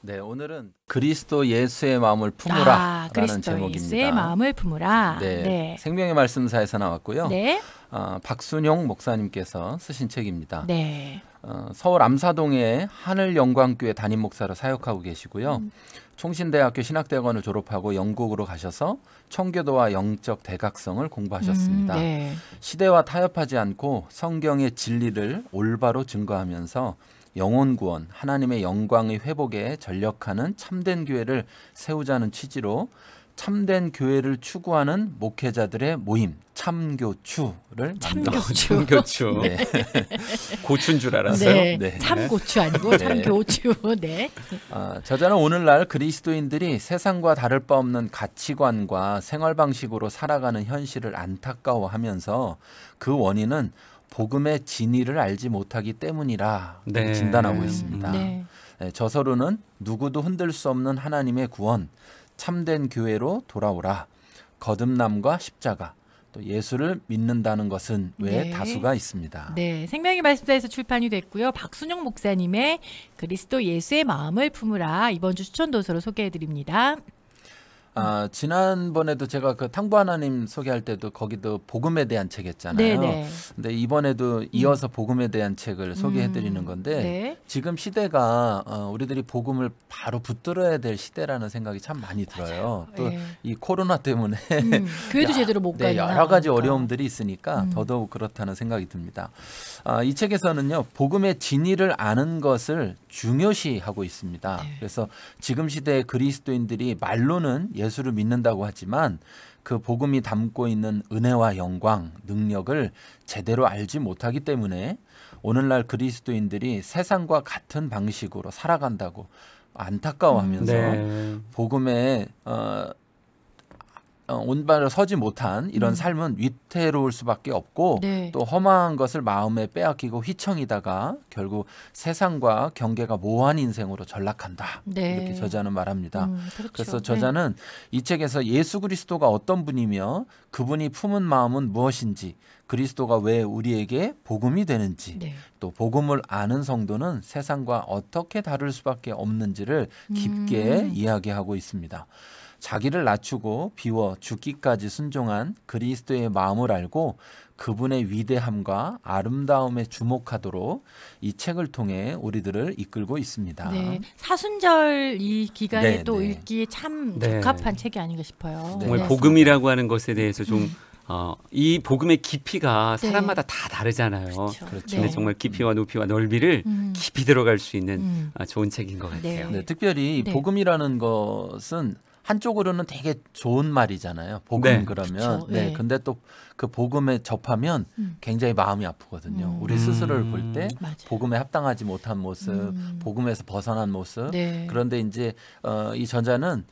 네, 오늘은 그리스도 예수의 마음을 품으라라는 그리스도 제목입니다. 예수의 마음을 품으라. 네, 네. 생명의 말씀사에서 나왔고요. 네. 박순용 목사님께서 쓰신 책입니다. 네. 서울 암사동의 하늘영광교회 담임 목사로 사역하고 계시고요. 총신대학교 신학대학원을 졸업하고 영국으로 가셔서 청교도와 영적 대각성을 공부하셨습니다. 네. 시대와 타협하지 않고 성경의 진리를 올바로 증거하면서 영혼 구원, 하나님의 영광의 회복에 전력하는 참된 교회를 세우자는 취지로 참된 교회를 추구하는 목회자들의 모임 참교추를 만들었습니다. 참교추. 네. 고추인 줄 알았어요. 네. 네. 참고추 아니고 참교추. 네. 저자는 오늘날 그리스도인들이 세상과 다를 바 없는 가치관과 생활 방식으로 살아가는 현실을 안타까워하면서 그 원인은 복음의 진리를 알지 못하기 때문이라 네. 진단하고 있습니다. 네. 저서로는 누구도 흔들 수 없는 하나님의 구원, 참된 교회로 돌아오라, 거듭남과 십자가, 또 예수를 믿는다는 것은 외에 네. 다수가 있습니다. 네, 생명의 말씀사에서 출판이 됐고요. 박순영 목사님의 그리스도 예수의 마음을 품으라 이번 주 추천 도서로 소개해드립니다. 지난번에도 제가 그 탕부 하나님 소개할 때도 거기도 복음에 대한 책 했잖아요. 네네. 근데 이번에도 이어서 복음에 대한 책을 소개해 드리는 건데 네. 지금 시대가 우리들이 복음을 바로 붙들어야 될 시대라는 생각이 참 많이 들어요. 또 이 네. 코로나 때문에 교회도 제대로 못 가니 여러 가지 어려움들이 있으니까 더더욱 그렇다는 생각이 듭니다. 이 책에서는요, 복음의 진리를 아는 것을 중요시하고 있습니다. 네. 그래서 지금 시대의 그리스도인들이 말로는 예수를 믿는다고 하지만 그 복음이 담고 있는 은혜와 영광, 능력을 제대로 알지 못하기 때문에 오늘날 그리스도인들이 세상과 같은 방식으로 살아간다고 안타까워하면서 네. 복음에 온발을 서지 못한 이런 삶은 위태로울 수밖에 없고 네. 또 험한 것을 마음에 빼앗기고 휘청이다가 결국 세상과 경계가 모호한 인생으로 전락한다. 네. 이렇게 저자는 말합니다. 그렇죠. 그래서 저자는 이 책에서 예수 그리스도가 어떤 분이며 그분이 품은 마음은 무엇인지, 그리스도가 왜 우리에게 복음이 되는지, 네. 또 복음을 아는 성도는 세상과 어떻게 다를 수밖에 없는지를 깊게 이야기하고 있습니다. 자기를 낮추고 비워 죽기까지 순종한 그리스도의 마음을 알고 그분의 위대함과 아름다움에 주목하도록 이 책을 통해 우리들을 이끌고 있습니다. 네. 사순절 이 기간에 네, 또 네. 읽기에 참 네. 적합한 책이 아닌가 싶어요. 네. 정말 복음이라고 하는 것에 대해서 좀 이 복음의 깊이가 네. 사람마다 다 다르잖아요. 그렇죠. 그렇죠. 근데 정말 깊이와 높이와 넓이를 깊이 들어갈 수 있는 음. 좋은 책인 것 같아요. 네, 특별히 네. 복음이라는 것은 한쪽으로는 되게 좋은 말이잖아요. 복음 네. 그러면. 그렇죠. 네. 네. 근데 또 그 복음에 접하면 굉장히 마음이 아프거든요. 우리 스스로를 볼 때 맞아요. 복음에 합당하지 못한 모습, 복음에서 벗어난 모습. 네. 그런데 이제 이 저자는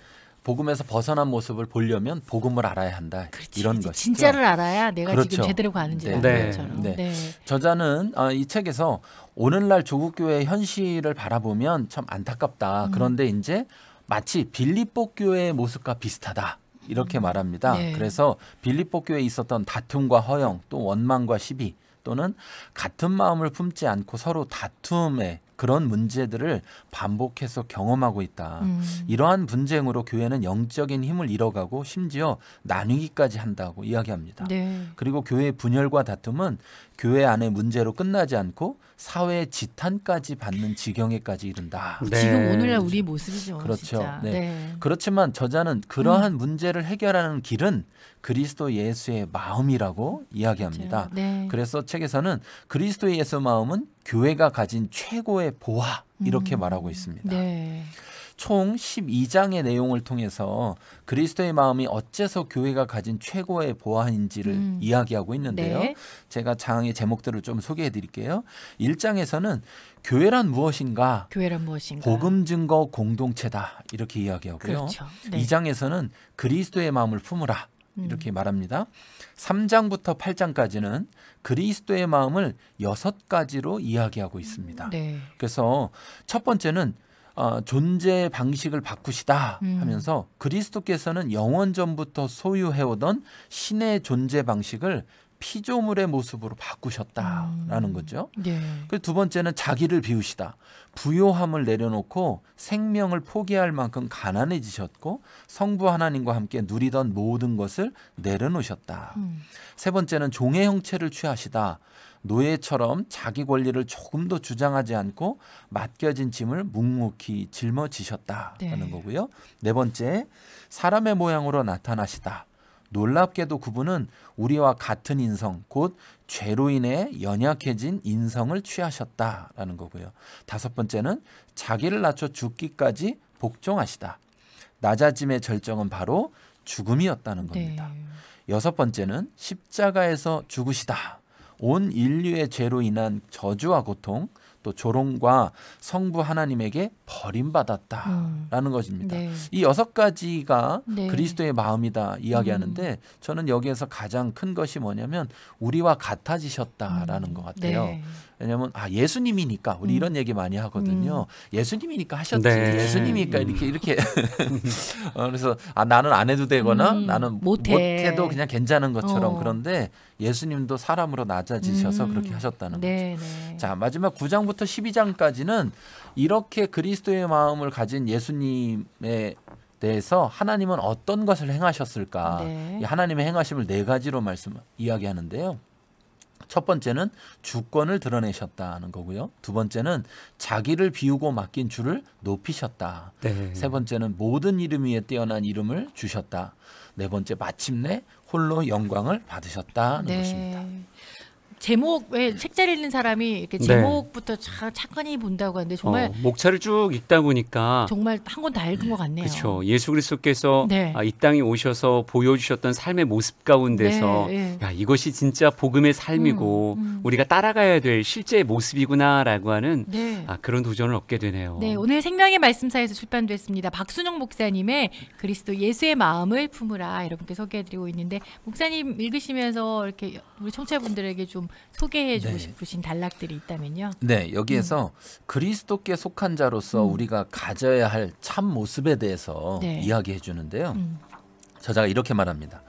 복음에서 벗어난 모습을 보려면 복음을 알아야 한다. 그렇지, 이런 그렇지. 것이죠. 진짜를 알아야 내가 그렇죠. 지금 제대로 가는지 네. 아는 네. 것처럼. 네. 네. 저자는 이 책에서 오늘날 조국교회의 현실을 바라보면 참 안타깝다. 그런데 이제 마치 빌립보 교회의 모습과 비슷하다. 이렇게 말합니다. 네. 그래서 빌립보 교회에 있었던 다툼과 허영, 또 원망과 시비, 또는 같은 마음을 품지 않고 서로 다툼의 그런 문제들을 반복해서 경험하고 있다. 이러한 분쟁으로 교회는 영적인 힘을 잃어가고 심지어 나뉘기까지 한다고 이야기합니다. 네. 그리고 교회의 분열과 다툼은 교회 안의 문제로 끝나지 않고 사회의 지탄까지 받는 지경에까지 이른다. 네. 지금 오늘날 우리 모습이죠. 그렇죠. 진짜. 네. 네. 그렇지만 저자는 그러한 문제를 해결하는 길은 그리스도 예수의 마음이라고 이야기합니다. 네. 그래서 책에서는 그리스도 예수 마음은 교회가 가진 최고의 보화 이렇게 말하고 있습니다. 네. 총 12장의 내용을 통해서 그리스도의 마음이 어째서 교회가 가진 최고의 보화인지를 이야기하고 있는데요. 네. 제가 장의 제목들을 좀 소개해 드릴게요. 1장에서는 교회란 무엇인가? 교회란 무엇인가? 복음 증거 공동체다. 이렇게 이야기하고요. 그렇죠. 네. 2장에서는 그리스도의 마음을 품으라. 이렇게 말합니다. 3장부터 8장까지는 그리스도의 마음을 6가지로 이야기하고 있습니다. 네. 그래서 첫 번째는 존재 방식을 바꾸시다 하면서 그리스도께서는 영원 전부터 소유해오던 신의 존재 방식을 피조물의 모습으로 바꾸셨다라는 거죠. 네. 그 두 번째는 자기를 비우시다. 부요함을 내려놓고 생명을 포기할 만큼 가난해지셨고 성부 하나님과 함께 누리던 모든 것을 내려놓으셨다. 세 번째는 종의 형체를 취하시다. 노예처럼 자기 권리를 조금도 주장하지 않고 맡겨진 짐을 묵묵히 짊어지셨다라는 네. 거고요. 네 번째, 사람의 모양으로 나타나시다. 놀랍게도 그분은 우리와 같은 인성, 곧 죄로 인해 연약해진 인성을 취하셨다라는 거고요. 다섯 번째는 자기를 낮춰 죽기까지 복종하시다. 낮아짐의 절정은 바로 죽음이었다는 겁니다. 네. 여섯 번째는 십자가에서 죽으시다. 온 인류의 죄로 인한 저주와 고통, 또 조롱과 성부 하나님에게 버림받았다라는 것입니다. 네. 이 6가지가 네. 그리스도의 마음이다 이야기하는데 저는 여기에서 가장 큰 것이 뭐냐면 우리와 같아지셨다라는 것 같아요. 네. 왜냐하면 예수님이니까 우리 이런 얘기 많이 하거든요. 예수님이니까 하셨지. 네. 예수님이니까 이렇게 그래서 나는 안 해도 되거나 나는 못해도 그냥 괜찮은 것처럼 그런데 예수님도 사람으로 낮아지셔서 그렇게 하셨다는 거죠. 네, 네. 자, 마지막 9장부터 12장까지는 이렇게 그리스도의 마음을 가진 예수님에 대해서 하나님은 어떤 것을 행하셨을까? 네. 이 하나님의 행하심을 4가지로 이야기하는데요. 첫 번째는 주권을 드러내셨다는 거고요. 두 번째는 자기를 비우고 맡긴 주를 높이셨다. 네. 세 번째는 모든 이름 위에 뛰어난 이름을 주셨다. 네 번째, 마침내 홀로 영광을 받으셨다는 것입니다. 제목 왜 책잘 읽는 사람이 이렇게 네. 제목부터 차근히 본다고 하는데 정말 목차를 쭉 읽다 보니까 정말 한 권 다 읽은 것 같네요. 그렇죠. 예수 그리스도께서 네. 이 땅에 오셔서 보여주셨던 삶의 모습 가운데서 네, 네. 야, 이것이 진짜 복음의 삶이고 우리가 따라가야 될 실제의 모습이구나라고 하는 네. 그런 도전을 얻게 되네요. 네, 오늘 생명의 말씀사에서 출판됐습니다. 박순영 목사님의 그리스도 예수의 마음을 품으라 여러분께 소개해드리고 있는데 목사님 읽으시면서 이렇게 우리 청취자분들에게 좀 소개해주고 네. 싶으신 단락들이 있다면요. 네, 여기에서 그리스도께 속한 자로서 우리가 가져야 할 참 모습에 대해서 네. 이야기해 주는데요. 저자가 이렇게 말합니다.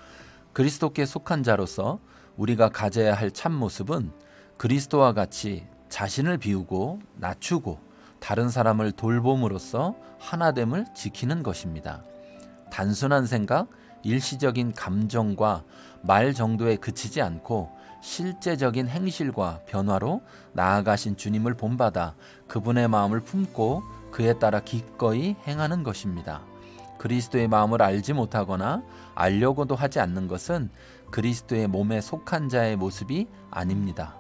그리스도께 속한 자로서 우리가 가져야 할 참 모습은 그리스도와 같이 자신을 비우고 낮추고 다른 사람을 돌봄으로써 하나됨을 지키는 것입니다. 단순한 생각, 일시적인 감정과 말 정도에 그치지 않고 실제적인 행실과 변화로 나아가신 주님을 본받아 그분의 마음을 품고 그에 따라 기꺼이 행하는 것입니다. 그리스도의 마음을 알지 못하거나 알려고도 하지 않는 것은 그리스도의 몸에 속한 자의 모습이 아닙니다.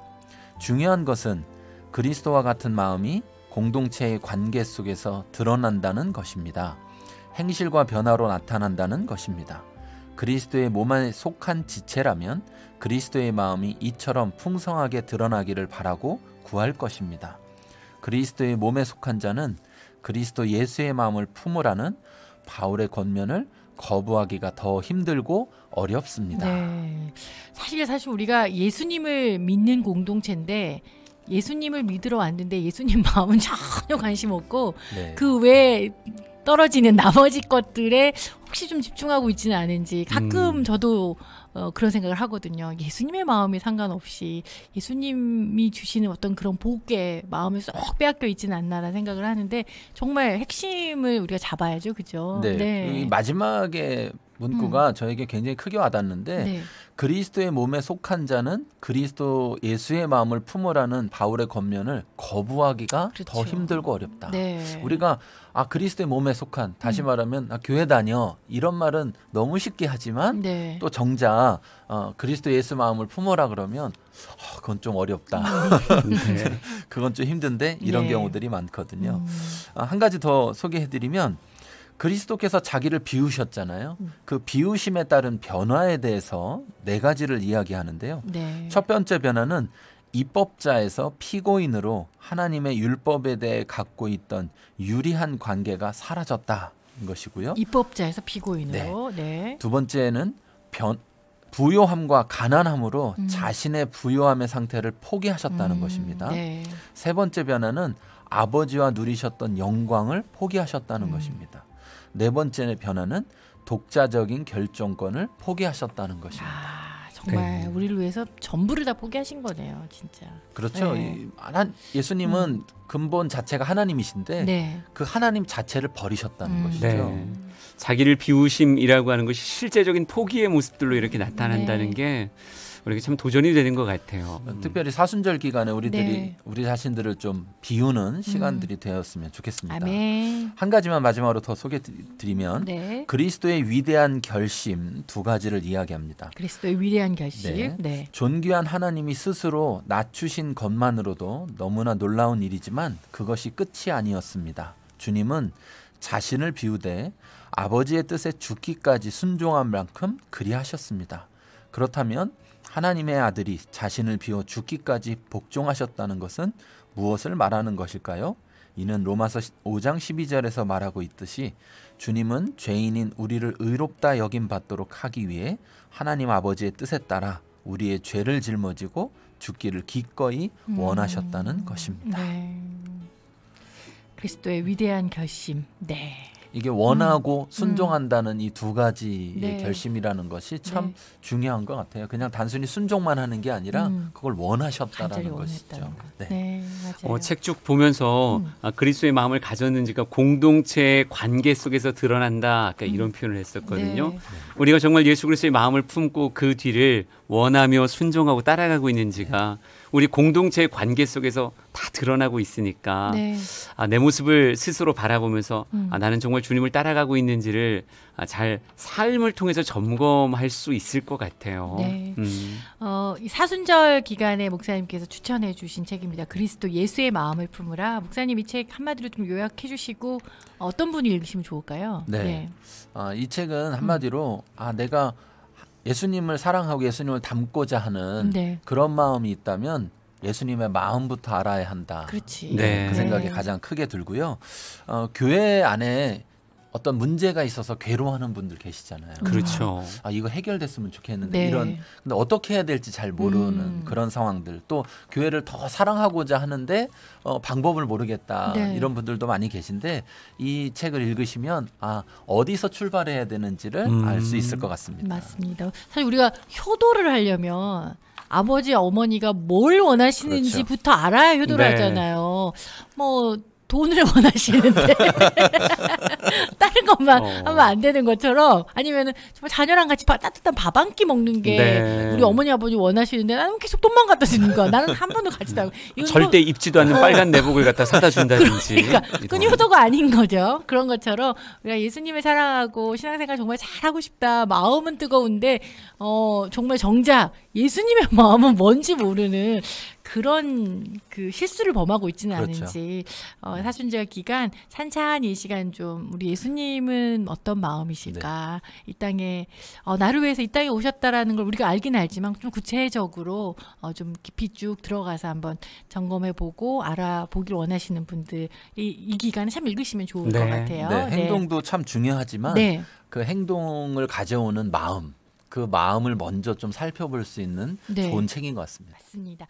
중요한 것은 그리스도와 같은 마음이 공동체의 관계 속에서 드러난다는 것입니다. 행실과 변화로 나타난다는 것입니다. 그리스도의 몸에 속한 지체라면 그리스도의 마음이 이처럼 풍성하게 드러나기를 바라고 구할 것입니다. 그리스도의 몸에 속한 자는 그리스도 예수의 마음을 품으라는 바울의 권면을 거부하기가 더 힘들고 어렵습니다. 네. 사실 우리가 예수님을 믿는 공동체인데 예수님을 믿으러 왔는데 예수님 마음은 전혀 관심 없고 네. 그 외에 떨어지는 나머지 것들에 혹시 좀 집중하고 있지는 않은지 가끔 저도 그런 생각을 하거든요. 예수님의 마음이 상관없이 예수님이 주시는 어떤 그런 복에 마음을 쏙 빼앗겨 있지는 않나라는 생각을 하는데 정말 핵심을 우리가 잡아야죠. 그죠? 네. 이 마지막에 문구가 저에게 굉장히 크게 와닿는데 네. 그리스도의 몸에 속한 자는 그리스도 예수의 마음을 품으라는 바울의 권면을 거부하기가 그렇죠. 더 힘들고 어렵다. 네. 우리가 그리스도의 몸에 속한 다시 말하면 교회 다녀 이런 말은 너무 쉽게 하지만 네. 또 정작 그리스도 예수 마음을 품어라 그러면 그건 좀 어렵다. 네. 그건 좀 힘든데 이런 네. 경우들이 많거든요. 한 가지 더 소개해드리면 그리스도께서 자기를 비우셨잖아요. 그 비우심에 따른 변화에 대해서 4가지를 이야기하는데요. 네. 첫 번째 변화는 입법자에서 피고인으로 하나님의 율법에 대해 갖고 있던 유리한 관계가 사라졌다는 것이고요. 입법자에서 피고인으로. 네. 두 번째는 부요함과 가난함으로 자신의 부요함의 상태를 포기하셨다는 것입니다. 네. 세 번째 변화는 아버지와 누리셨던 영광을 포기하셨다는 것입니다. 네 번째 변화는 독자적인 결정권을 포기하셨다는 것입니다. 정말 네. 우리를 위해서 전부를 다 포기하신 거네요, 진짜. 그렇죠. 네. 예수님은 근본 자체가 하나님이신데 네. 그 하나님 자체를 버리셨다는 것이죠. 네. 자기를 비우심이라고 하는 것이 실제적인 포기의 모습들로 이렇게 나타난다는 네. 게 우리가 참 도전이 되는 것 같아요. 특별히 사순절 기간에 우리들이 네. 우리 자신들을 좀 비우는 시간들이 되었으면 좋겠습니다. 아멘. 한 가지만 마지막으로 더 소개드리면 네. 그리스도의 위대한 결심 두 가지를 이야기합니다. 그리스도의 위대한 결심. 네. 네. 존귀한 하나님이 스스로 낮추신 것만으로도 너무나 놀라운 일이지만 그것이 끝이 아니었습니다. 주님은 자신을 비우되 아버지의 뜻에 죽기까지 순종한 만큼 그리하셨습니다. 그렇다면 하나님의 아들이 자신을 비워 죽기까지 복종하셨다는 것은 무엇을 말하는 것일까요? 이는 로마서 5장 12절에서 말하고 있듯이 주님은 죄인인 우리를 의롭다 여김 받도록 하기 위해 하나님 아버지의 뜻에 따라 우리의 죄를 짊어지고 죽기를 기꺼이 원하셨다는 것입니다. 네. 그리스도의 위대한 결심. 네. 이게 원하고 순종한다는 이 두 가지의 네. 결심이라는 것이 참 네. 중요한 것 같아요. 그냥 단순히 순종만 하는 게 아니라 그걸 간절히 원하셨다라는 것이죠. 원했다는 거. 네. 네, 맞아요. 책 쭉 보면서 그리스도의 마음을 가졌는지가 공동체의 관계 속에서 드러난다. 아까 이런 표현을 했었거든요. 네. 우리가 정말 예수 그리스도의 마음을 품고 그 뒤를 원하며 순종하고 따라가고 있는지가 우리 공동체의 관계 속에서 다 드러나고 있으니까 네. 내 모습을 스스로 바라보면서 나는 정말 주님을 따라가고 있는지를 잘 삶을 통해서 점검할 수 있을 것 같아요. 네. 이 사순절 기간에 목사님께서 추천해 주신 책입니다. 그리스도 예수의 마음을 품으라. 목사님 이 책 한마디로 좀 요약해 주시고 어떤 분이 읽으시면 좋을까요? 네. 이 책은 한마디로 내가 예수님을 사랑하고 예수님을 닮고자 하는 네. 그런 마음이 있다면 예수님의 마음부터 알아야 한다. 그렇지. 네. 그 생각이 가장 크게 들고요. 교회 안에 어떤 문제가 있어서 괴로워하는 분들 계시잖아요. 그렇죠. 이거 해결됐으면 좋겠는데 네. 근데 어떻게 해야 될지 잘 모르는 그런 상황들, 또 교회를 더 사랑하고자 하는데 방법을 모르겠다, 네. 이런 분들도 많이 계신데 이 책을 읽으시면 어디서 출발해야 되는지를 알 수 있을 것 같습니다. 맞습니다. 사실 우리가 효도를 하려면 아버지 어머니가 뭘 원하시는지부터 알아야 효도를 네. 하잖아요. 뭐 돈을 원하시는데 다른 것만 하면 안 되는 것처럼, 아니면은 정말 자녀랑 같이 따뜻한 밥 한 끼 먹는 게 네. 우리 어머니 아버지 원하시는데 나는 계속 돈만 갖다 주는 거야. 나는 한 번도 같이 나고. 절대 입지도 않는 빨간 내복을 갖다 사다 준다든지. 그러니까 그건 효도가 아닌 거죠. 그런 것처럼 우리가 예수님을 사랑하고 신앙생활 정말 잘하고 싶다, 마음은 뜨거운데 정말 정작 예수님의 마음은 뭔지 모르는 그런 그 실수를 범하고 있지는 그렇죠. 않은지, 사순절 기간 찬찬히 이 시간 좀 우리 예수님은 어떤 마음이실까, 이 땅에 나를 위해서 이 땅에 오셨다라는 걸 우리가 알긴 알지만 좀 구체적으로 좀 깊이 쭉 들어가서 한번 점검해보고 알아보길 원하시는 분들 이 기간에 참 읽으시면 좋을 네. 것 같아요. 네, 행동도 참 중요하지만 네. 그 행동을 가져오는 마음, 그 마음을 먼저 좀 살펴볼 수 있는 네. 좋은 책인 것 같습니다. 맞습니다.